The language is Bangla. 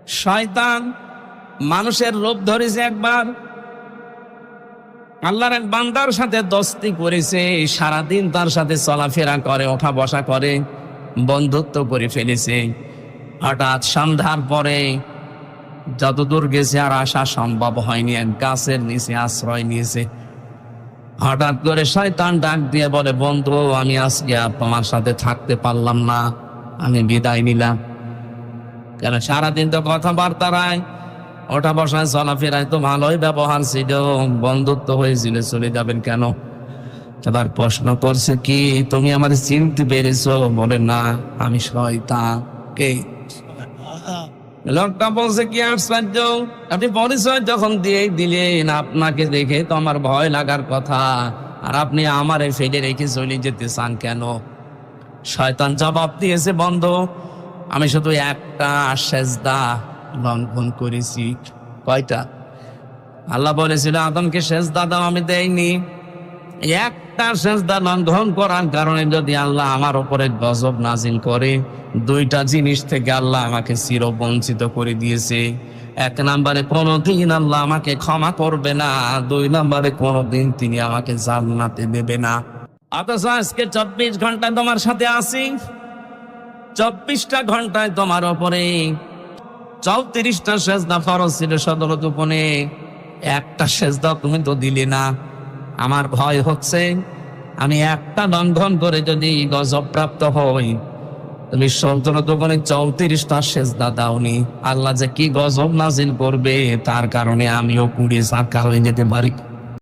শয়তান মানুষের রূপ ধরেছে একবার, আল্লাহর এক বান্দার সাথে দোস্তি করেছে, সারাদিন তার সাথে চলাফেরা করে, ওঠা বসা করে, বন্ধুত্ব করে ফেলেছে। হঠাৎ সন্ধ্যার পরে যতদূর গেছে আর আসা সম্ভব হয়নি, এক গাছের নিচে আশ্রয় নিয়েছে। হঠাৎ করে শয়তান ডাক দিয়ে বলে, বন্ধু আমি আজকে তোমার সাথে থাকতে পারলাম না, আমি বিদায় নিলাম। কেন সারাদিন তো কথাবার্তায় ওঠা বসায় চলাফেরায় তো ভালোই ব্যবহার ছিল, বন্ধুত্ব হয়েছিল, চলে যাবেন কেন? এবার প্রশ্ন করছে, কি তুমি আমাদের চিনতে পেরেছো? বলে না, আমি শয়তান। কে? লোকটা বলছে, কি আশ্চর্য, আপনি পরিচয় যখন দিয়েই দিলেন, আপনাকে দেখে তো আমার ভয় লাগার কথা, আর আপনি আমারে ফেলে রেখে চলে যেতে চান কেন? শয়তান জবাব দিয়েছে, বন্ধু আমি শুধু একটা সেজদা লঙ্ঘন করেছি। কয়টা? আল্লাহ বলেছিল আদমকে সেজদা দাও, আমি দেইনি। একটা সেজদা লঙ্ঘন করার কারণে যদি আল্লাহ আমার উপরে গজব নাজিল করে, দুইটা জিনিস থেকে আল্লাহ আমাকে চিরবঞ্চিত করে দিয়েছে। এক নম্বরে কোনোদিন আল্লাহ আমাকে ক্ষমা করবে না, দুই নম্বরে কোনোদিন তিনি আমাকে জান্নাতে দেবে না। অথচ আজকে 24 ঘন্টা তোমার সাথে আছি, 24টা ঘন্টায় তোমার ওপরে 34টা সেজদা ফরজ ছিল সদরত উপনে, একটা সেজদা তুমি তো দিলে না। আমার ভয় হচ্ছে আমি একটা লঙ্ঘন করে যদি গজব প্রাপ্ত হই, তুমি সদরত উপনে 34টা সেজদা দাওনি, আল্লাহ যে কি গজব নাজিল করবে তার কারণে আমিও পুড়ে সাকার হয়ে যেতে পারি।